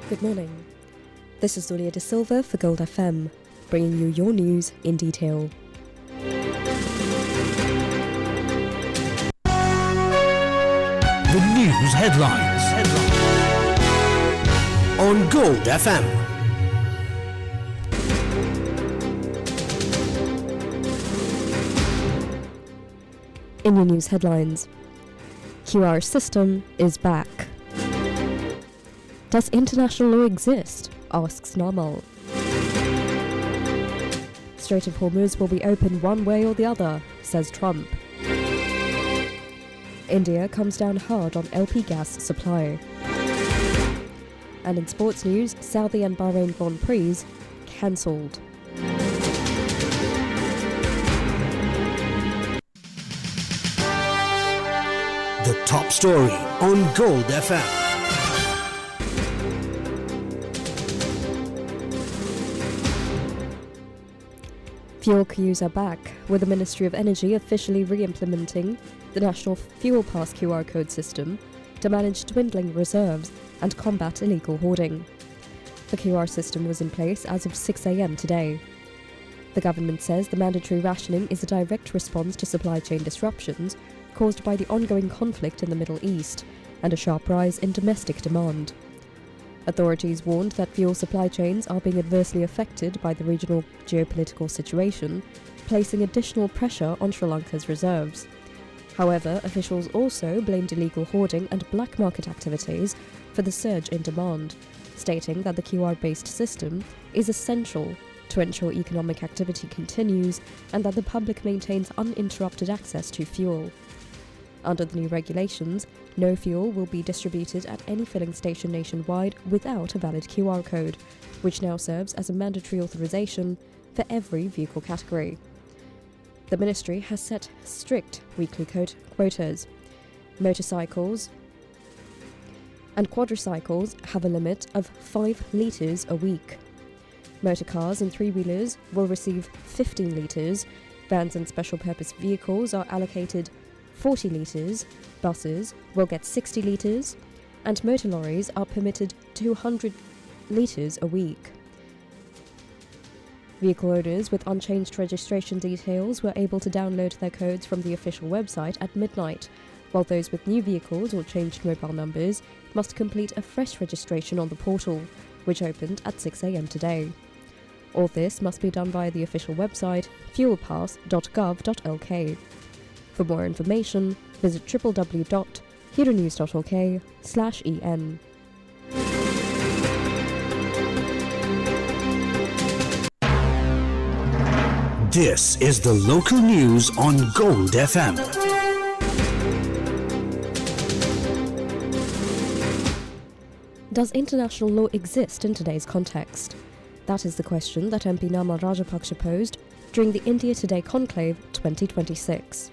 Good morning. This is Zulia De Silva for Gold FM, bringing you your news in detail. The news headlines on Gold FM. In your news headlines, QR system is back. Does international law exist? Asks Namal. Strait of Hormuz will be open one way or the other, says Trump. India comes down hard on LP gas supply. And in sports news, Saudi and Bahrain Grand Prix cancelled. The top story on Gold FM. Fuel queues are back, with the Ministry of Energy officially re-implementing the National Fuel Pass QR code system to manage dwindling reserves and combat illegal hoarding. The QR system was in place as of 6 a.m. today. The government says the mandatory rationing is a direct response to supply chain disruptions caused by the ongoing conflict in the Middle East and a sharp rise in domestic demand. Authorities warned that fuel supply chains are being adversely affected by the regional geopolitical situation, placing additional pressure on Sri Lanka's reserves. However, officials also blamed illegal hoarding and black market activities for the surge in demand, stating that the QR-based system is essential to ensure economic activity continues and that the public maintains uninterrupted access to fuel. Under the new regulations, no fuel will be distributed at any filling station nationwide without a valid QR code, which now serves as a mandatory authorization for every vehicle category. The ministry has set strict weekly quotas. Motorcycles and quadricycles have a limit of 5 litres a week. Motor cars and three-wheelers will receive 15 litres, vans and special purpose vehicles are allocated 40 litres, buses will get 60 litres, and motor lorries are permitted 200 litres a week. Vehicle owners with unchanged registration details were able to download their codes from the official website at midnight, while those with new vehicles or changed mobile numbers must complete a fresh registration on the portal, which opened at 6 a.m. today. All this must be done via the official website fuelpass.gov.lk. For more information, visit www.heronews.lk/en. This is the local news on Gold FM. Does international law exist in today's context? That is the question that MP Namal Rajapaksa posed during the India Today Conclave 2026.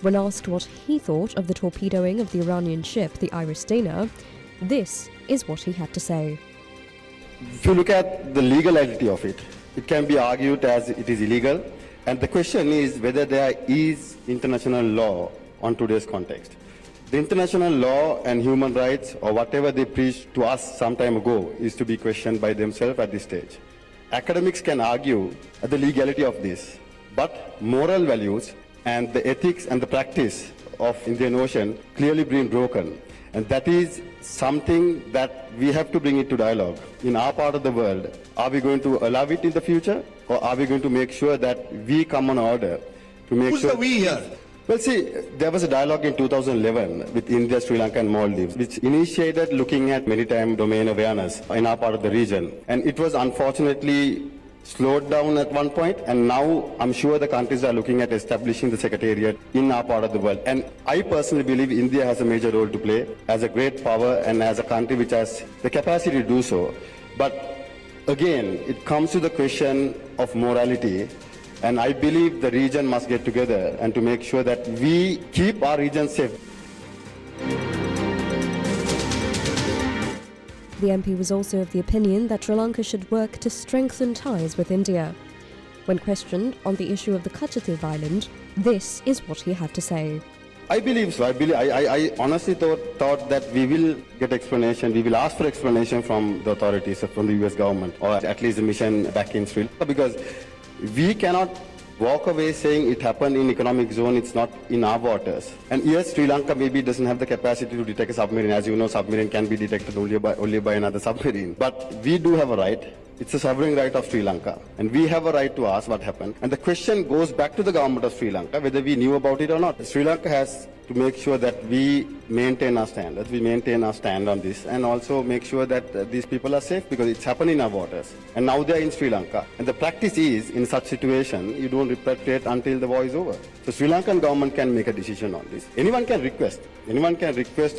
When asked what he thought of the torpedoing of the Iranian ship, the Iris Dana, this is what he had to say. If you look at the legality of it, it can be argued as it is illegal, and the question is whether there is international law on today's context. The international law and human rights, or whatever they preached to us some time ago, is to be questioned by themselves at this stage. Academics can argue at the legality of this, but moral values and the ethics and the practice of Indian Ocean clearly been broken. And that is something that we have to bring into dialogue. In our part of the world, are we going to allow it in the future, or are we going to make sure that we come on order to make Who's sure... the we here? Well, see, there was a dialogue in 2011 with India, Sri Lanka and Maldives, which initiated looking at maritime domain awareness in our part of the region. And it was unfortunately slowed down at one point, and now I'm sure the countries are looking at establishing the secretariat in our part of the world. And I personally believe India has a major role to play as a great power and as a country which has the capacity to do so. But again, it comes to the question of morality, and I believe the region must get together and to make sure that we keep our region safe. The MP was also of the opinion that Sri Lanka should work to strengthen ties with India. When questioned on the issue of the Kachativ Island, this is what he had to say. I believe so. I honestly thought that we will get explanation. We will ask for explanation from the authorities, from the US government, or at least the mission back in Sri Lanka, because we cannot walk away saying it happened in economic zone, it's not in our waters. And yes, Sri Lanka maybe doesn't have the capacity to detect a submarine. As you know, submarine can be detected only by another submarine. But we do have a right. It's a sovereign right of Sri Lanka. And we have a right to ask what happened. And the question goes back to the government of Sri Lanka, whether we knew about it or not. Sri Lanka has to make sure that we maintain our standards, we maintain our stand on this, and also make sure that these people are safe, because it's happened in our waters. And now they are in Sri Lanka. And the practice is, in such situation, you don't repatriate until the war is over. So Sri Lankan government can make a decision on this. Anyone can request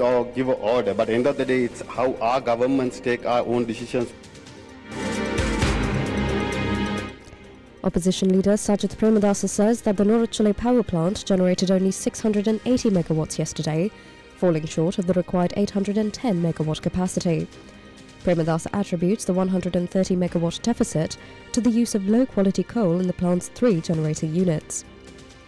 or give an order, but at the end of the day, it's how our governments take our own decisions. Opposition leader Sajith Premadasa says that the Norachale power plant generated only 680 megawatts yesterday, falling short of the required 810 megawatt capacity. Premadasa attributes the 130 megawatt deficit to the use of low-quality coal in the plant's 3 generating units.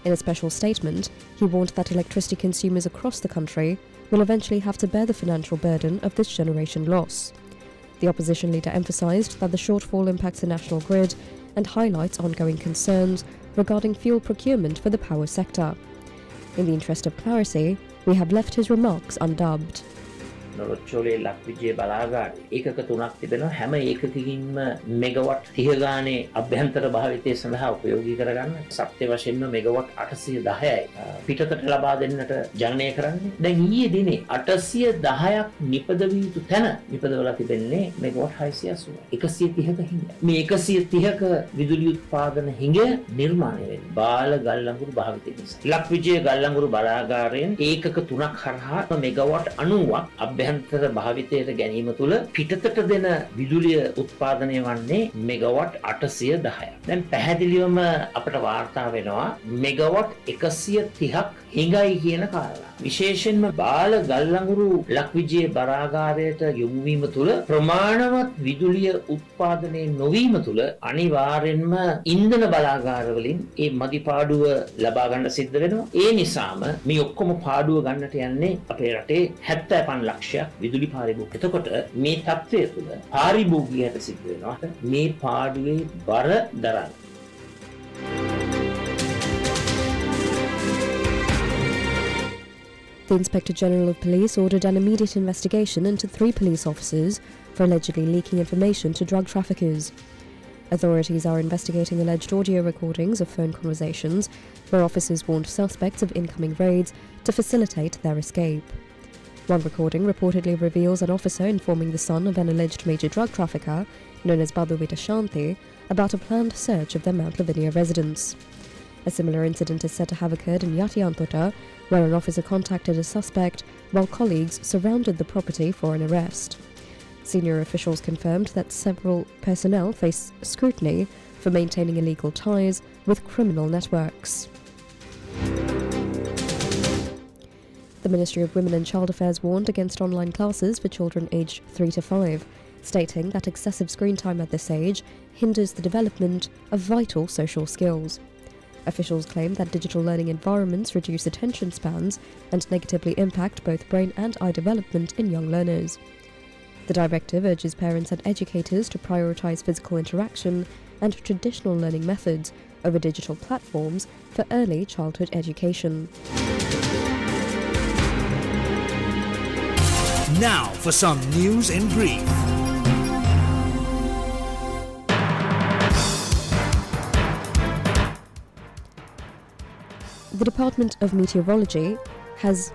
In a special statement, he warned that electricity consumers across the country will eventually have to bear the financial burden of this generation loss. The opposition leader emphasised that the shortfall impacts the national grid and highlights ongoing concerns regarding fuel procurement for the power sector. In the interest of clarity, we have left his remarks undubbed. Norochcholai ලක්විජය බලාගාර ඒකක 3ක් තිබෙනවා හැම ඒකකකින්ම megawatt 30 ගානේ අභ්‍යන්තර භාවිතය සඳහා උපයෝගී කරගන්න සත්‍ය වශයෙන්ම මෙගාවට් 810යි පිටතට ලබා දෙන්නට ජනනය කරන්නේ දැන් ඊයේ දිනේ 810ක් නිපදවිය යුතු තැන නිපදවලා තිබෙන්නේ මෙගාවට් 680 130ක හිඟ මේ 130ක විදුලි උත්පාදන හිඟ නිර්මාණය වෙන්නේ බාල ගල් ලංගුරු භාවිතය නිසා ලක්විජය ගල් ලංගුරු බලාගාරයෙන් ඒකක 3ක් හරහා මෙගාවට් 90ක් අභ්‍යන්තර භාවිතයට ගැනීම තුළ පිටතට දෙන විදුලිය උත්පාදනය වන්නේ මෙගාවට් 810ක්. දැන් පැහැදිලිවම අපට වාර්තා වෙනවා මෙගාවට් 130ක් හිඟයි කියන කාරණා. විශේෂයෙන්ම බාල ගල්ලංගුරු ලක්විජය බරාගාරයට යොමු වීම තුළ ප්‍රමාණවත් විදුලිය උත්පාදනය නොවීම තුළ අනිවාර්යෙන්ම ඉන්ධන බලාගාර වලින් ඒ මදි පාඩුව ලබා ගන්න සිද්ධ වෙනවා. ඒ නිසාම මේ ඔක්කොම පාඩුව ගන්නට යන්නේ අපේ රටේ 75 ලක්ෂයක් විදුලි පාරිභෝගික. එතකොට මේ තත්ත්වය තුළ පාරිභෝගිකයට සිද්ධ වෙනවා මේ පාඩුවේ බර දරන්න. The Inspector General of Police ordered an immediate investigation into 3 police officers for allegedly leaking information to drug traffickers. Authorities are investigating alleged audio recordings of phone conversations where officers warned suspects of incoming raids to facilitate their escape. One recording reportedly reveals an officer informing the son of an alleged major drug trafficker, known as Babu Vitashanti, about a planned search of their Mount Lavinia residence. A similar incident is said to have occurred in Yatiantota, where an officer contacted a suspect while colleagues surrounded the property for an arrest. Senior officials confirmed that several personnel face scrutiny for maintaining illegal ties with criminal networks. The Ministry of Women and Child Affairs warned against online classes for children aged 3 to 5, stating that excessive screen time at this age hinders the development of vital social skills. Officials claim that digital learning environments reduce attention spans and negatively impact both brain and eye development in young learners. The directive urges parents and educators to prioritise physical interaction and traditional learning methods over digital platforms for early childhood education. Now for some news in brief. The Department of Meteorology says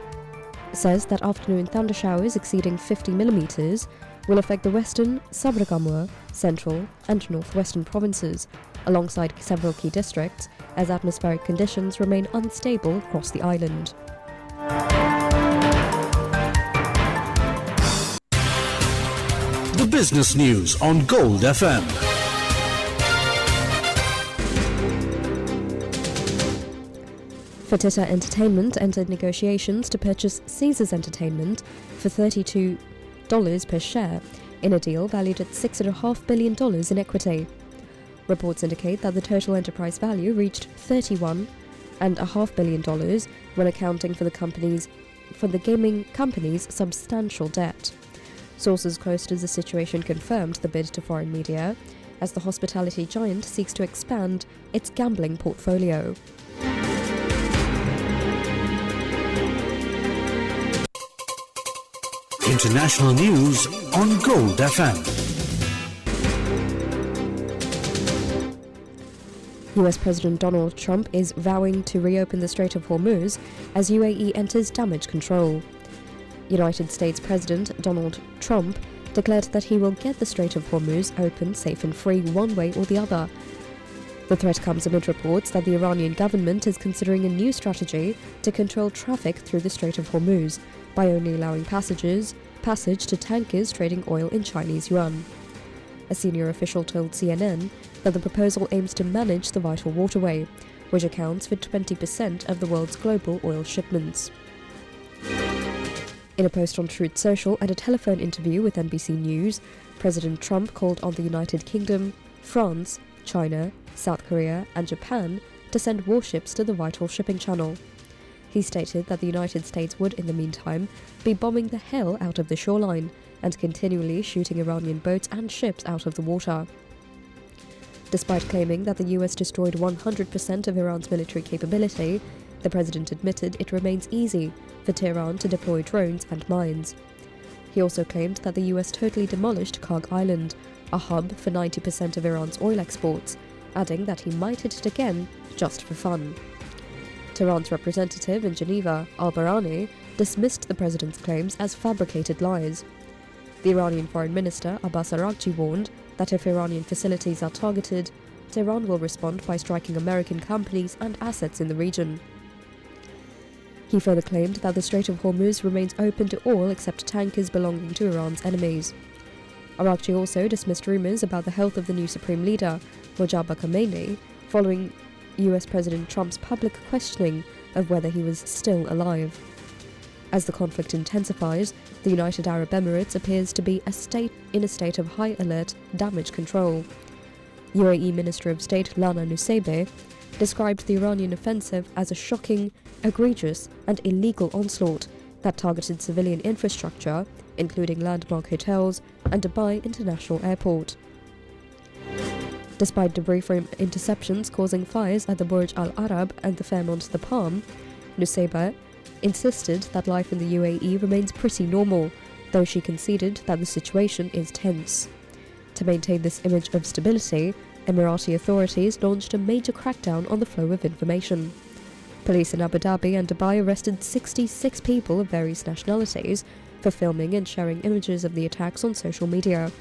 that afternoon thunder showers exceeding 50 millimetres will affect the western, Sabragamur, central and northwestern provinces, alongside several key districts, as atmospheric conditions remain unstable across the island. The business news on Gold FM. Fertitta Entertainment entered negotiations to purchase Caesars Entertainment for $32 per share in a deal valued at $6.5 billion in equity. Reports indicate that the total enterprise value reached $31 $1.5 billion when accounting for the gaming company's substantial debt. Sources close to the situation confirmed the bid to foreign media, as the hospitality giant seeks to expand its gambling portfolio. International news on Gold FM. US President Donald Trump is vowing to reopen the Strait of Hormuz as UAE enters damage control. United States President Donald Trump declared that he will get the Strait of Hormuz open, safe and free one way or the other. The threat comes amid reports that the Iranian government is considering a new strategy to control traffic through the Strait of Hormuz by only allowing passage to tankers trading oil in Chinese yuan. A senior official told CNN that the proposal aims to manage the vital waterway, which accounts for 20% of the world's global oil shipments. In a post on Truth Social and a telephone interview with NBC News, President Trump called on the United Kingdom, France, China, South Korea and Japan to send warships to the vital shipping channel. He stated that the United States would, in the meantime, be bombing the hell out of the shoreline and continually shooting Iranian boats and ships out of the water. Despite claiming that the US destroyed 100% of Iran's military capability, the president admitted it remains easy for Tehran to deploy drones and mines. He also claimed that the US totally demolished Karg Island, a hub for 90% of Iran's oil exports, adding that he might hit it again just for fun. Tehran's representative in Geneva, al-Barani, dismissed the president's claims as fabricated lies. The Iranian Foreign Minister Abbas Araghchi warned that if Iranian facilities are targeted, Tehran will respond by striking American companies and assets in the region. He further claimed that the Strait of Hormuz remains open to all except tankers belonging to Iran's enemies. Araghchi also dismissed rumors about the health of the new supreme leader, Mojtaba Khamenei, following US President Trump's public questioning of whether he was still alive. As the conflict intensifies, the United Arab Emirates appears to be in a state of high alert damage control. UAE Minister of State Lana Nuseibeh described the Iranian offensive as a shocking, egregious and illegal onslaught that targeted civilian infrastructure, including landmark hotels and Dubai International Airport. Despite debris from interceptions causing fires at the Burj Al Arab and the Fairmont The Palm, Nuseibeh insisted that life in the UAE remains pretty normal, though she conceded that the situation is tense. To maintain this image of stability, Emirati authorities launched a major crackdown on the flow of information. Police in Abu Dhabi and Dubai arrested 66 people of various nationalities for filming and sharing images of the attacks on social media.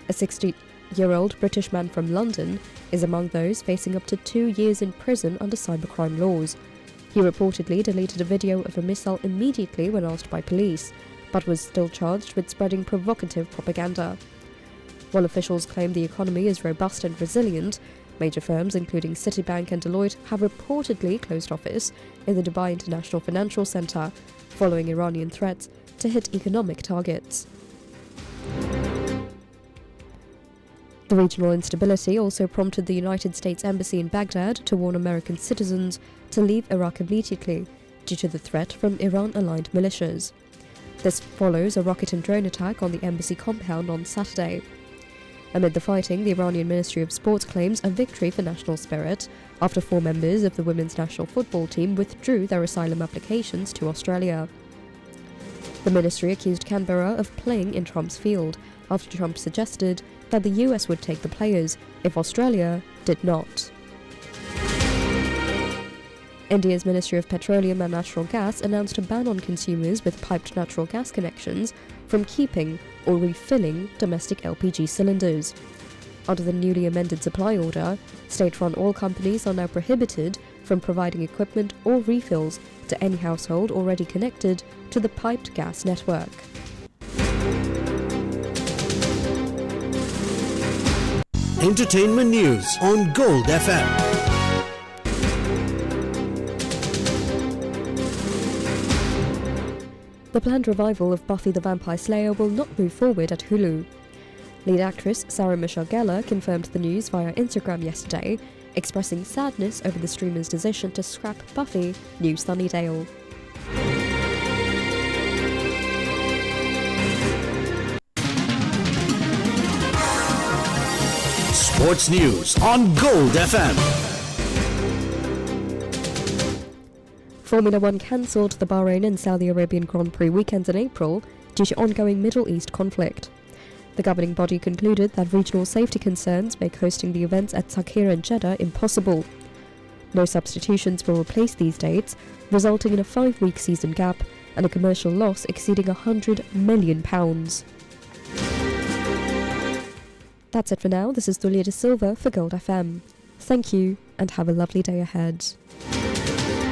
A 60-year-old British man from London is among those facing up to 2 years in prison under cybercrime laws. He reportedly deleted a video of a missile immediately when asked by police, but was still charged with spreading provocative propaganda. While officials claim the economy is robust and resilient, major firms including Citibank and Deloitte have reportedly closed office in the Dubai International Financial Centre, following Iranian threats to hit economic targets. The regional instability also prompted the United States Embassy in Baghdad to warn American citizens to leave Iraq immediately due to the threat from Iran-aligned militias. This follows a rocket and drone attack on the embassy compound on Saturday. Amid the fighting, the Iranian Ministry of Sports claims a victory for national spirit after 4 members of the women's national football team withdrew their asylum applications to Australia. The ministry accused Canberra of playing in Trump's field after Trump suggested that the US would take the players if Australia did not. India's Ministry of Petroleum and Natural Gas announced a ban on consumers with piped natural gas connections from keeping or refilling domestic LPG cylinders. Under the newly amended supply order, state-run oil companies are now prohibited from providing equipment or refills to any household already connected to the piped gas network. Entertainment news on Gold FM. The planned revival of Buffy the Vampire Slayer will not move forward at Hulu. Lead actress Sarah Michelle Gellar confirmed the news via Instagram yesterday expressing sadness over the streamer's decision to scrap Buffy, New Sunnydale. Sports news on Gold FM. Formula One cancelled the Bahrain and Saudi Arabian Grand Prix weekends in April due to ongoing Middle East conflict. The governing body concluded that regional safety concerns make hosting the events at Sakhir and Jeddah impossible. No substitutions will replace these dates, resulting in a 5-week season gap and a commercial loss exceeding £100 million. That's it for now. This is Dulia De Silva for Gold FM. Thank you and have a lovely day ahead.